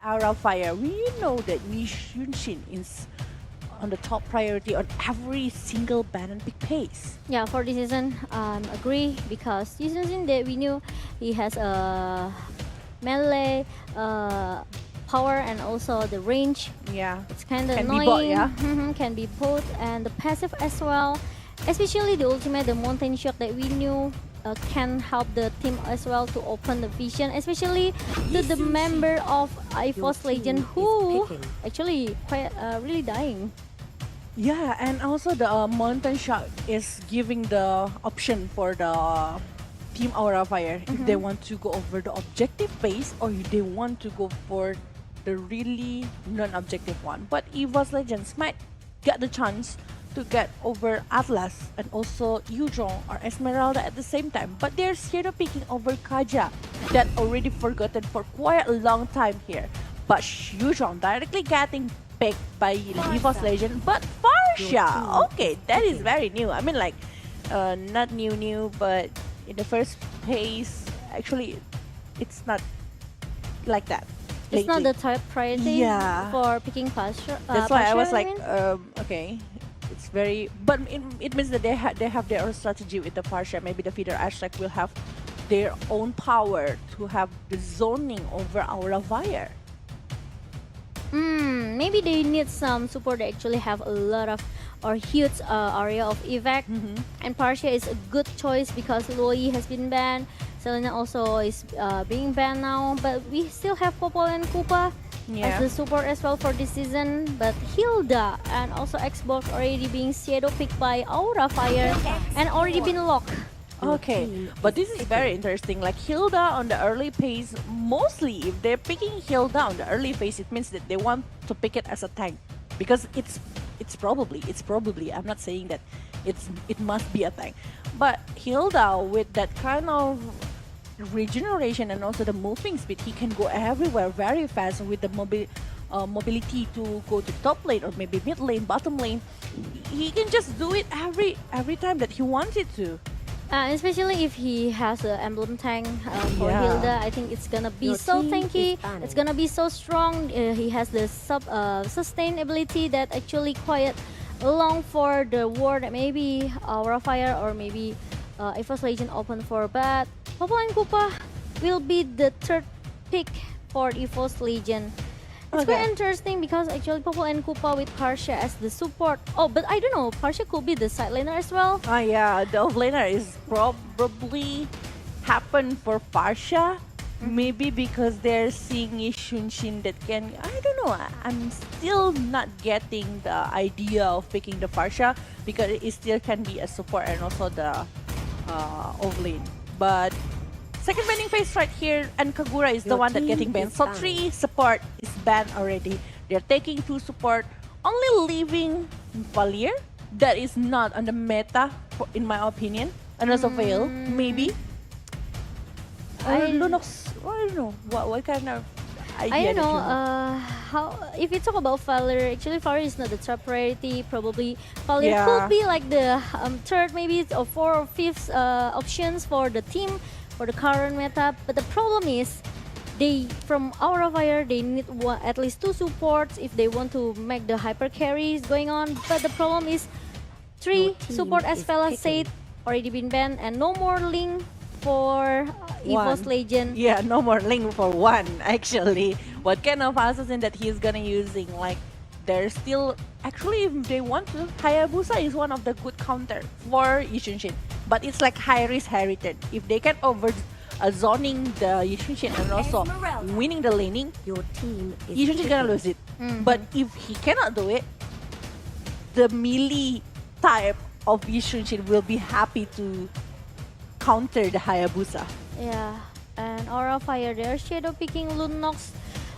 Aura Fire, we know that Nishunshin is on the top priority on every single ban and pick pace. Yeah, for this season, agree because this season that we knew he has a melee, power, and also the range. Yeah. It's kind of Can be annoying. bot, yeah? Can be both, and the passive as well. Especially the ultimate, the mountain shock that we knew can help the team as well to open the vision, especially to the member of EVOS Legend who actually quite really dying. Yeah, and also the Mountain Shock is giving the option for the Team Aura Fire if they want to go over the objective base or if they want to go for the really non-objective one. But EVOS Legends might get the chance to get over Atlas and also Yuzhong or Esmeralda at the same time. But they're shadow picking over Kaja that already forgotten for quite a long time here. But Yuzhong directly getting picked by EVOS Legend, but Farsha, okay, that is very new. I mean, like, not new, but in the first place, actually, it's not like that. It's not lately. the top priority Yeah. for picking Pasha. That's why I was like, mean? okay, it's very, but it means that they have their own strategy with the Farsha. Maybe the feeder Ashrak will have their own power to have the zoning over Aura Fire. Maybe they need some support that actually have a lot of or huge area of evac. And Partia is a good choice because Loi has been banned. Selena also is being banned now, but we still have Popol and Koopa as the support as well for this season. But Hilda and also Xbox already being shadow picked by Aura Fire and already been locked. Okay, but this is very interesting. Like Hilda on the early phase, mostly if they're picking Hilda on the early phase, it means that they want to pick it as a tank because it's probably. I'm not saying that it must be a tank, but Hilda with that kind of regeneration and also the moving speed, he can go everywhere very fast with the mobility to go to top lane or maybe mid lane, bottom lane. He can just do it every time that he wanted to. Especially if he has an emblem tank for Yeah. Hilda, I think it's gonna be Your so team is tanky. banning. It's gonna be so strong. He has the sustain ability that actually quite long for the war that maybe Aura Fire or maybe EVOS Legend open for. But Popol and Koopa will be the third pick for EVOS Legend. It's quite interesting because actually Popol and Koopa with Parsha as the support. Oh, but I don't know, Parsha could be the side laner as well. Yeah, the offlaner is probably happen for Farsha. Maybe because they're seeing Shunshin that can, I don't know, I'm still not getting the idea of picking the Farsha because it still can be a support and also the offlane. But second banning phase right here, and Kagura is the Your one that team getting banned. is So banned. 3 support is banned already. They're taking 2 support, only leaving Valier. That is not on the meta, in my opinion. And also Veil, maybe. Lunox, I don't know. What kind of idea I don't that know you have? how if you talk about Valor, actually Valor is not the top priority. Probably Valor Yeah. could be like the third, maybe or fourth or fifth options for the team for the current meta. But the problem is, they from Aura Fire they need at least 2 supports if they want to make the hyper carries going on. But the problem is, 3 Your team support as is Fela picking. said already been banned and no more link for EVOS One. Legend. Yeah, no more link for one, actually. What kind of assassin that he's gonna using? Like, there's still... Actually, if they want to, Hayabusa is one of the good counter for Yushinshin. But it's like high risk, high return. If they can over zoning the Yushinshin and also winning the laning, Your team is Yushinshin gonna picking. lose it. But if he cannot do it, the melee type of Yushinshin will be happy to counter the Hayabusa. Yeah, and Aura Fire, they're shadow picking Lunox.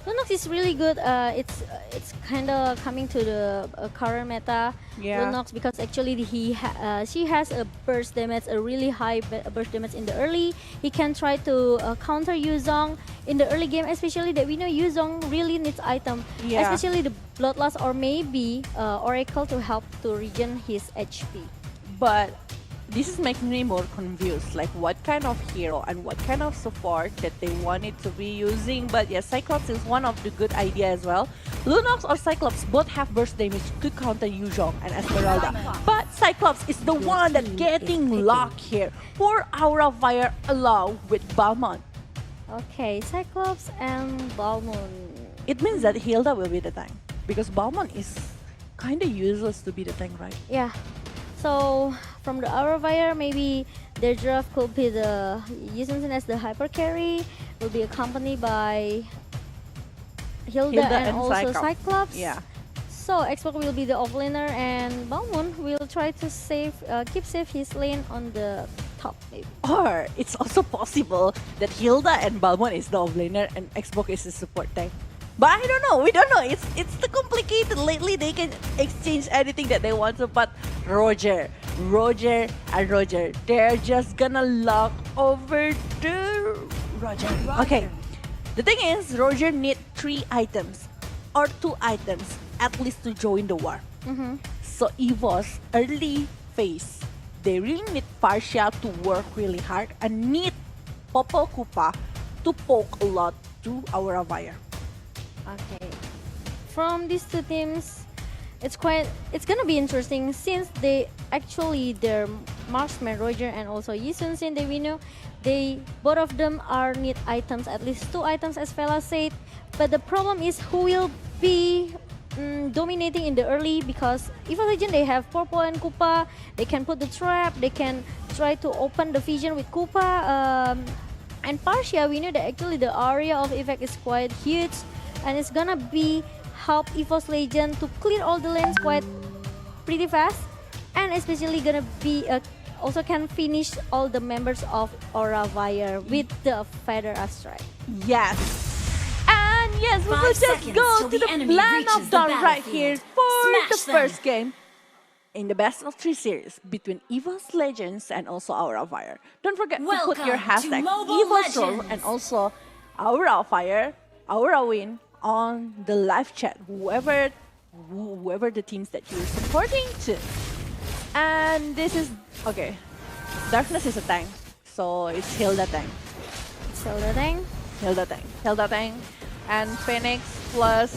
Lunox is really good. It's kind of coming to the current meta. Yeah. Lunox because actually she has a burst damage, a really high burst damage in the early. He can try to counter Yuzong in the early game, especially that we know Yuzong really needs item, Yeah. especially the Bloodlust or maybe Oracle to help to regen his HP. But this is making me more confused, like what kind of hero and what kind of support that they wanted to be using. But yeah, Cyclops is one of the good idea as well. Lunox or Cyclops both have burst damage to counter Yuzhong and Esmeralda, but Cyclops is the one that getting locked here for Aura Fire along with Balmond. Okay, Cyclops and Balmond. It means that Hilda will be the tank because Balmond is kind of useless to be the tank, right? Yeah. So from the Aura Fire, maybe their draft could be the Yusunsin as the hyper carry, will be accompanied by Hilda and also Cyclops. Yeah. So Xbox will be the offlaner and Balmond will try to keep safe his lane on the top maybe. Or it's also possible that Hilda and Balmond is the offlaner and Xbox is the support tank. But I don't know, we don't know. It's too complicated. Lately they can exchange anything that they want to, but Roger, and Roger, they're just gonna lock over the Roger. Okay. The thing is, Roger need 3 items or 2 items at least to join the war. So EVOS early phase, they really need Partia to work really hard and need Opocot to poke a lot to our Fire. Okay. From these two teams, it's gonna be interesting since their marksman Roger and also Yisun-sin, we know both of them need items, at least 2 items as Vela said. But the problem is who will be dominating in the early, because EVOS Legend they have Purple and Koopa, they can put the trap, they can try to open the vision with Koopa, and Partia we know that actually the area of effect is quite huge and it's gonna be help EVOS Legend to clear all the lanes quite pretty fast, and especially gonna be also can finish all the members of Aura Fire with the Feather Astride. Yes. And yes, we will just go to the plan of dawn right here for the first game in the best of 3 series between EVOS Legends and also Aura Fire. Don't forget to put your hashtag EVOSRoll and also Aura Fire, Aura Win on the live chat, whoever the teams that you're supporting to. And this is, okay, Darkness is a tank, so it's Hilda tank. Hilda tank. And Phoenix plus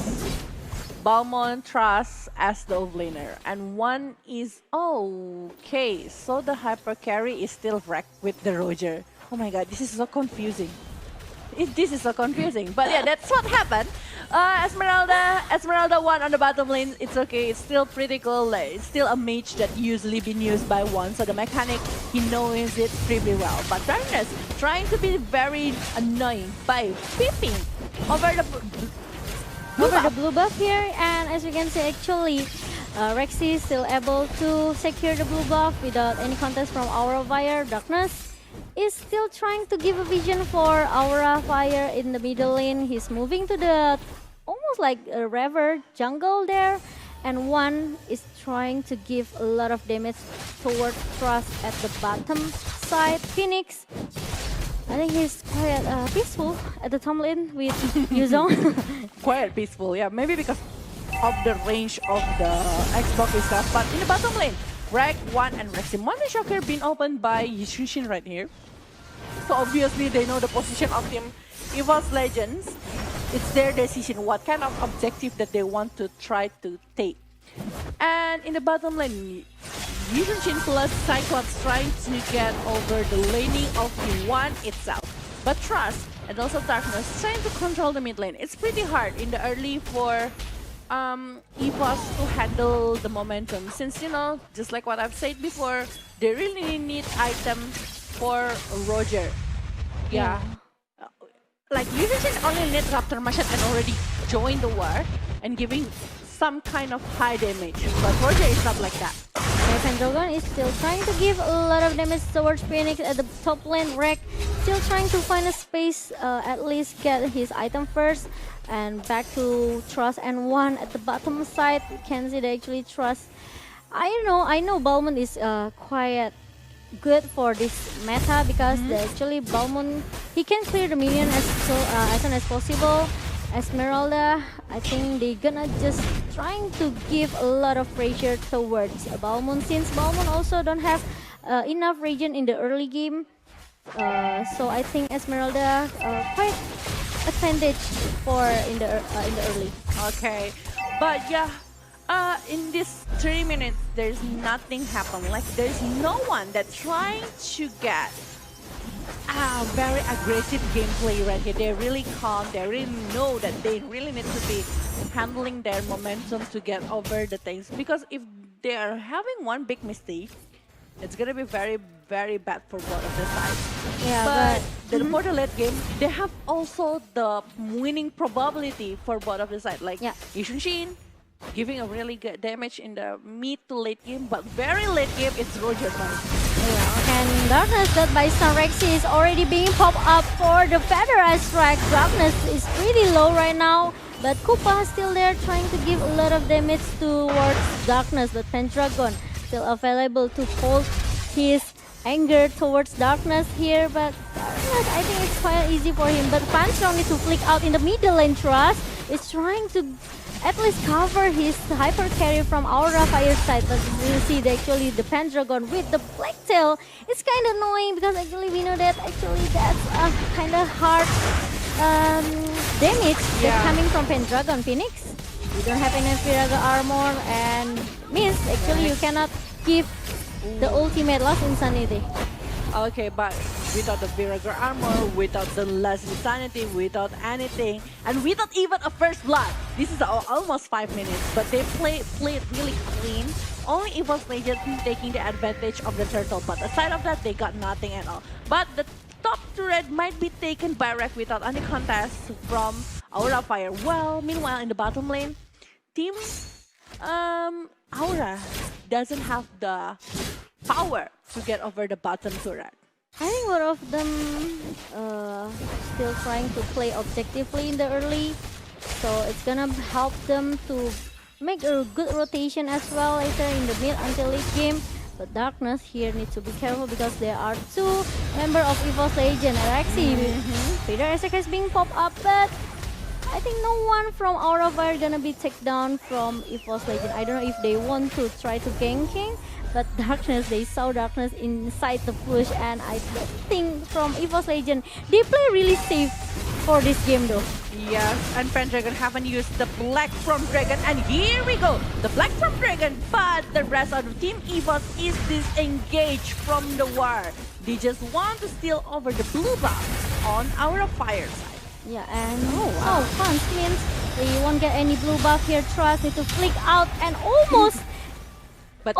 Balmond Trust as the offlaner. And one is, okay, so the hyper carry is still wrecked with the Roger. Oh my god, this is so confusing. This is so confusing, but yeah, that's what happened. Esmeralda won on the bottom lane. It's okay, it's still pretty cool. Like, it's still a mage that usually been used by one, so the mechanic, he knows it pretty well. But Darkness trying to be very annoying by whipping over the blue buff here, and as you can see, actually, Rexy is still able to secure the blue buff without any contest from Aura Fire. Darkness is still trying to give a vision for Aura Fire in the middle lane. He's moving to the almost like a river jungle there, and one is trying to give a lot of damage toward Trust at the bottom side. Phoenix, I think he's quite peaceful at the top lane with Yuzong. Quite peaceful, yeah. Maybe because of the range of the Xbox itself. But in the bottom lane, Rek, One, and Rexim. One Shocker being opened by Yushin right here. So obviously they know the position of Team EVOS Legends. It's their decision what kind of objective that they want to try to take. And in the bottom lane, Yushin plus Cyclops trying to get over the laning of Team 1 itself. But Trust and also Darkness trying to control the mid lane. It's pretty hard in the early for EVOS to handle the momentum, since, you know, just like what I've said before, they really need items for Roger. Yeah. Like, Yushin only need Raptor Machine and already joined the war and giving some kind of high damage, but Roger is not like that. Pendragon is still trying to give a lot of damage towards Phoenix at the top lane. Rek still trying to find a space, at least get his item first. And back to Trust and One at the bottom side. You can see they actually Trust. I know Balmond is quite good for this meta, because actually Balmond, he can clear the minion as soon as possible. Esmeralda, I think they're gonna just trying to give a lot of pressure towards Balmond, since Balmond also don't have enough region in the early game. So I think Esmeralda quite advantage for in the early. Okay, but yeah, in this 3 minutes, there's nothing happen. Like there's no one that trying to get very aggressive gameplay right here. They're really calm. They really know that they really need to be handling their momentum to get over the things. Because if they are having one big mistake, it's gonna be very, very bad for both of the sides. Yeah, But for the late game, they have also the winning probability for both of the sides. Like Yeah. Yishun Shin giving a really good damage in the mid to late game, but very late game, it's Roger time. yeah. And Darkness that by Sunrexy is already being popped up for the Featherized Strike. Darkness is pretty low right now, but Koopa is still there trying to give a lot of damage towards Darkness, but Pendragon still available to hold his anger towards Darkness here, but Darkness, I think it's quite easy for him, but Fanstrong needs to flick out in the middle lane. Trust is trying to at least cover his hyper carry from Aura Fire side, but you see that actually the Pendragon with the Black Tail, it's kind of annoying because actually we know that actually that's a kind of hard damage that's coming from Pendragon. Phoenix, you don't have enough Viraga armor and miss, actually you cannot give the ultimate Last Insanity. Okay, but without the Viraga armor, without the last insanity, without anything, and without even a first blood, this is almost 5 minutes. But they played really clean. Only EVOS Legends taking the advantage of the turtle, but aside of that, they got nothing at all. But the top turret might be taken by Rek without any contest from Aura Fire. Well, meanwhile in the bottom lane, team Aura doesn't have the power to get over the bottom turret. I think both of them still trying to play objectively in the early, so it's gonna help them to make a good rotation as well later in the mid until late game. But Darkness here needs to be careful because there are two members of EVOS Legend. Araxi, Peter Isaac is being popped up, but I think no one from Aura Fire gonna be taken down from EVOS Legend. I don't know if they want to try to ganking, but Darkness, they saw Darkness inside the push, and I don't think from EVOS Legend, they play really safe for this game though. Yes, and Pendragon haven't used the Black from Dragon, and here we go, the Black from Dragon, but the rest of the Team EVOS is disengaged from the war. They just want to steal over the blue buff on our Fire side. Yeah, and Fans means they won't get any blue buff here. Trust need to flick out and almost But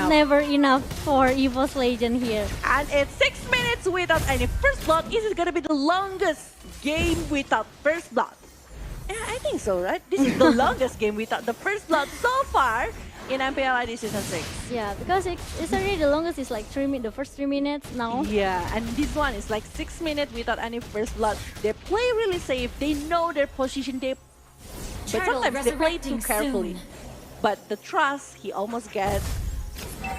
never enough for EVOS Legend here. And it's 6 minutes without any first blood. Is it gonna be the longest game without first blood? Yeah, I think so, right? This is the longest game without the first blood so far in MPL-ID Season 6. Yeah, because it's already the longest is like the first 3 minutes now. Yeah, and this one is like 6 minutes without any first blood. They play really safe. They know their position. But sometimes they play too carefully. But the Trust, he almost gets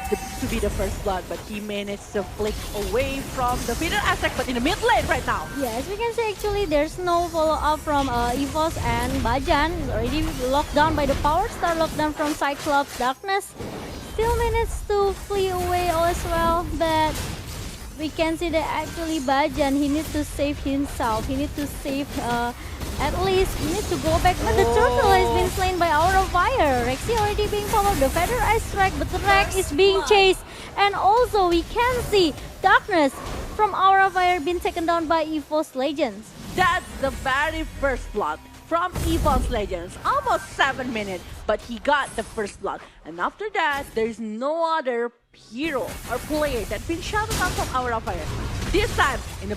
to be the first blood, but he managed to flick away from the feeder aspect, but in the mid lane right now. Yeah, as we can see, actually, there's no follow-up from EVOS and Bajan. Already locked down by the Power Star, lockdown from Cyclops. Darkness still managed to flee away as well, but we can see that actually Bajan, he needs to save himself. He needs to save, at least he needs to go back. But the turtle has been slain by Aura Fire. Rexy already being followed, the Featherized Strike, but the Rex is being chased. And also we can see Darkness from Aura Fire being taken down by EVOS Legends. That's the very first blood from EVOS Legends. Almost 7 minutes, but he got the first blood. And after that, there's no other hero or player that's been shouted out from Aura Fire. This time, in the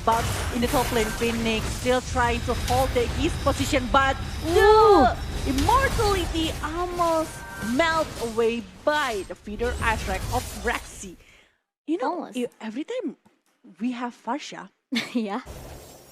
top lane, Phoenix still trying to hold his position, but the immortality almost melts away by the feeder aspect of Rexy. You know, every time we have Farsha, Yeah.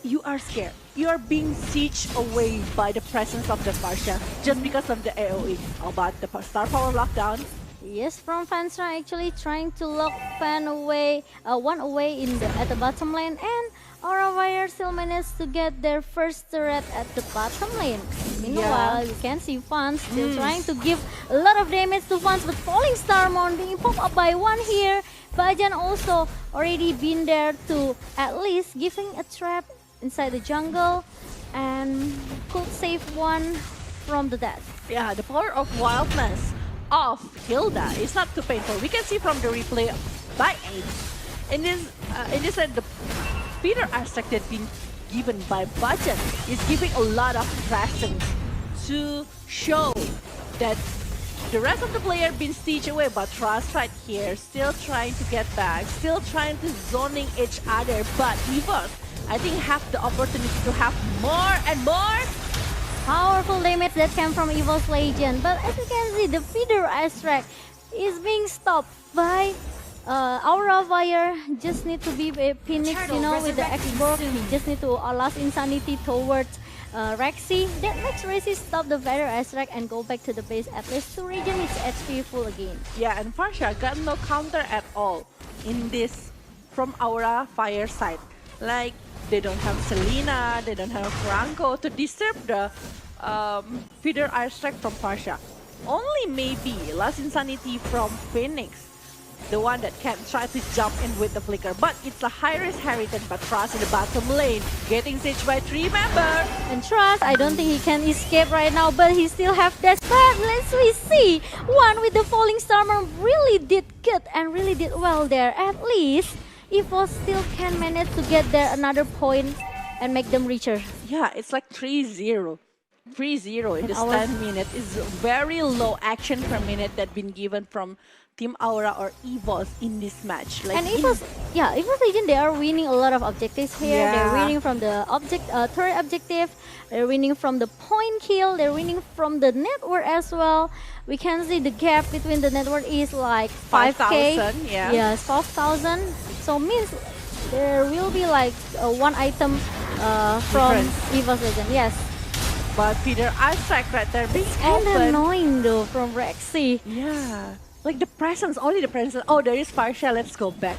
you are scared. You are being sieged away by the presence of the Farsha just because of the AoE. About the Star Power lockdown. Yes, from Fanstra actually trying to lock Fan away, one away at the bottom lane, and Aura Fires still managed to get their first turret at the bottom lane. Meanwhile, you can see Fans still trying to give a lot of damage to Fans, but Falling Star Moon being popped up by one here. Bajan also already been there to at least giving a trap inside the jungle and could save one from the death. Yeah, the power of wildness of Hilda is not too painful. We can see from the replay by 8. In this set, the Peter aspect that been given by Bajan is giving a lot of presence to show that the rest of the player been stitched away, but Trust right here still trying to get back, still trying to zoning each other. But EVOS, I think, have the opportunity to have more and more Powerful damage that came from EVOS Legend, but as you can see, the feeder extract is being stopped by Aura Fire. Just need to be Phoenix, you know, with the X-Borg. He just need to last Insanity towards Rexy. That makes Rexy stop the feeder extract and go back to the base, at least to regen its HP full again. Yeah, and Farsha got no counter at all in this from Aura Fire side. Like, they don't have Selena, they don't have Franco to disturb the feeder airstrike from Farsha. Only maybe Last Insanity from Phoenix, the one that can try to jump in with the flicker. But it's a high-risk heritage, but Trust in the bottom lane, getting sieged by 3 members. And Trust, I don't think he can escape right now, but he still have that spot. Let's we see. One with the Falling Star really did good and really did well there. At least EVOS still can manage to get there another point and make them richer. Yeah, it's like 3-0. 3-0 in this 10 minutes is very low action per minute that been given from Team Aura or EVOS in this match. Like, and EVOS, EVOS Legend, they are winning a lot of objectives here. Yeah. They're winning from the turret objective. They're winning from the point kill. They're winning from the network as well. We can see the gap between the network is like 5K. 5,000, yeah. Yes, 5,000. So means there will be like one item from EVOS Legend. Yes. But Peter Isaac right there being Kind of open. annoying though from Rexy. Yeah. Like the presence, only the presence. Oh, there is Farsha, let's go back.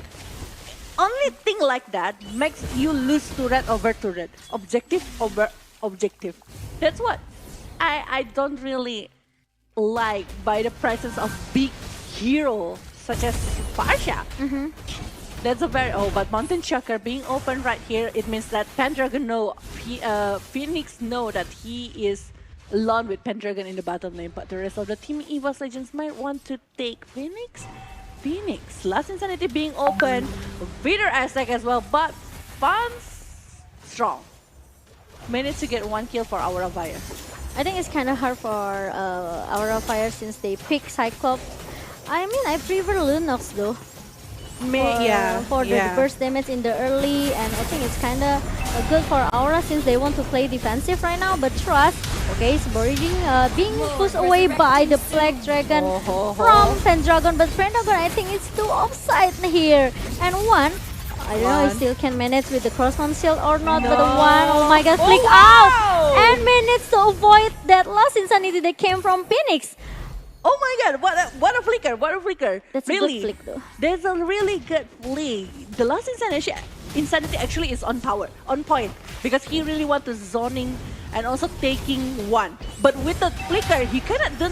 Only thing like that makes you lose turret over turret. Objective over objective. That's what I don't really like by the presence of big hero such as Farsha. That's a very but Mountain Shocker being open right here, it means that Pendragon know Phoenix know that he is alone with Pendragon in the bottom lane, but the rest of the Team EVOS Legends might want to take Phoenix. Last Insanity being open, Vader Aztec as well, but Fans strong. Managed to get 1 kill for Aura Fire. I think it's kind of hard for Aura Fire since they pick Cyclops. I mean, I prefer Lunox though. For the burst damage in the early, and I think it's kind of good for Aura since they want to play defensive right now. But Trust, okay, is being pushed away by the Black Dragon from Pendragon. But Pendragon, I think it's too offside here. And one, I don't know if still can manage with the crossman shield or not. But the one, oh my god, flick out and managed to avoid that last Insanity that came from Phoenix. Oh my god, what a flicker, what a flicker. That's really, a good flick though. There's a really good flick. The last Insanity actually is on point. Because he really want to zoning and also taking one. But with the flicker, you cannot do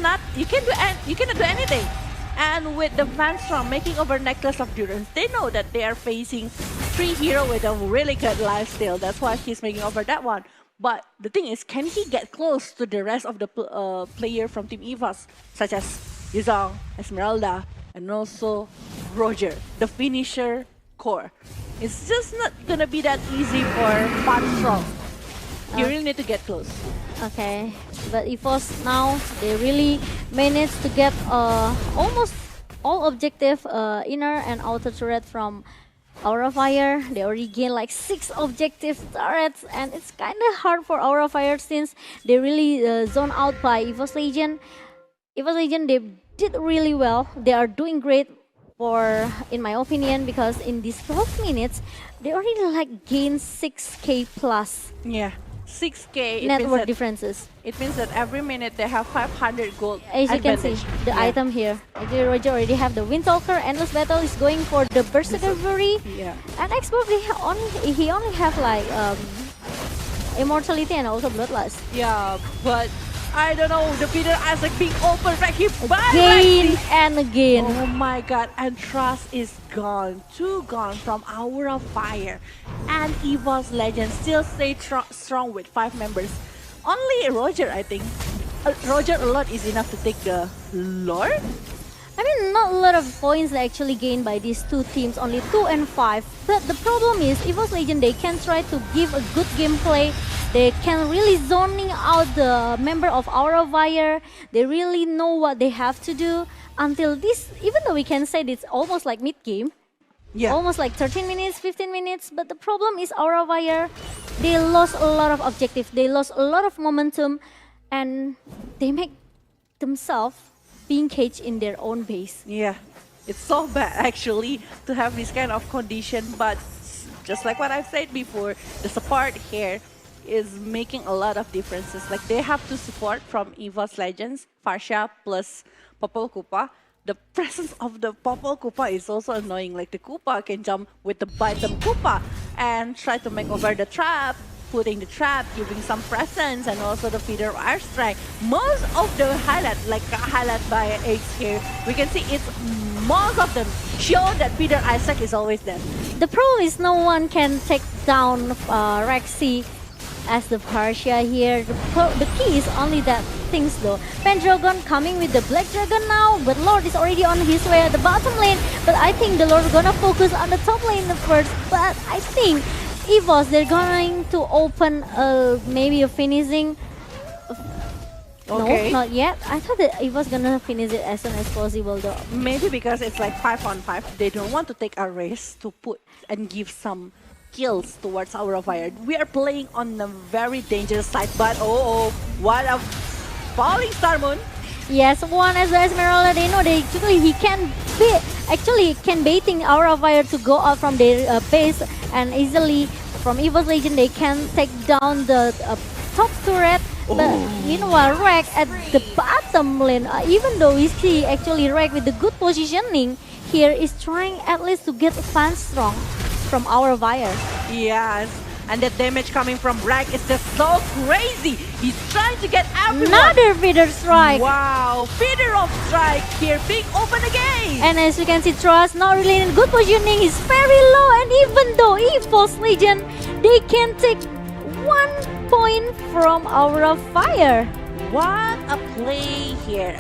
anything. And with the Fanstrom making over Necklace of Durance, they know that they are facing 3 heroes with a really good lifesteal. That's why he's making over that one. But the thing is, can he get close to the rest of the player from Team EVOS, such as Yuzong, Esmeralda, and also Roger, the finisher core? It's just not gonna be that easy for Fanstrom. You really need to get close. Okay, but EVOS now, they really managed to get almost all objective inner and outer turret from Aura Fire. They already gained like 6 objective turrets, and it's kind of hard for Aura Fire since they really zone out by EVOS Legend. EVOS Legend, they did really well. They are doing great in my opinion, because in these 12 minutes, they already like gained 6k plus. Yeah. 6k network differences. It means that every minute they have 500 gold As you advantage. can see, the item here. Actually, Roger already have the Windtalker. Endless Battle is going for the Berserker Fury. Yeah. And Xbox, he only have like Immortality and also Bloodlust. Yeah, but I don't know. The Peter Isaac being open right here by Again Rexy. and again. Oh my god, and Trust is gone. Two gone from Aura Fire. And EVOS Legend still stay strong with 5 members. Only Roger, I think. Roger alone is enough to take the Lord? I mean, not a lot of points actually gained by these two teams, only 2 and 5. But the problem is, EVOS Legend, they can try to give a good gameplay. They can really zoning out the member of Aura Fire. They really know what they have to do. Until this, even though we can say it's almost like mid-game, Yeah. almost like 13 minutes, 15 minutes. But the problem is Aura Fire, they lost a lot of objective. They lost a lot of momentum. And they make themselves being caged in their own base. Yeah, it's so bad actually to have this kind of condition, but just like what I've said before, the support here is making a lot of differences. Like they have to support from EVOS Legends, Farsha plus Popol Kupa. The presence of the Popol Kupa is also annoying. Like the Kupa can jump with the Bottom Kupa and try to make over the trap, putting the trap, giving some presence, and also the feeder airstrike. Most of the highlight, like highlight by X here, we can see it's most of them show that feeder airstrike is always there. The problem is no one can take down Rexy as the Parsia here. The key is only that things though. Pendragon coming with the Black Dragon now, but Lord is already on his way at the bottom lane. But I think the Lord gonna focus on the top lane first. But I think EVOS, they're going to open maybe a finishing. Okay. No, not yet. I thought that EVOS gonna finish it as soon as possible though. Maybe because it's like 5-on-5, they don't want to take a risk to put and give some kills towards Aura Fire. We are playing on a very dangerous side, but what a falling Star Moon. Yes, one as well as Esmeralda, they know they he can can baiting Aura Fire to go out from their base, and easily from EVOS Legend they can take down the top turret. But you know what, Rek at the bottom lane, even though we see actually Rek with the good positioning here is trying at least to get fan strong from Aura Fire. Yes, and the damage coming from Rek is just so crazy. He's trying to get everyone. Another feeder strike. Wow, feeder of strike here being open again. And as you can see, Trust not really in good positioning. He's very low, and even though EVOS Legend, they can take 1 point from Aura Fire. What a play here.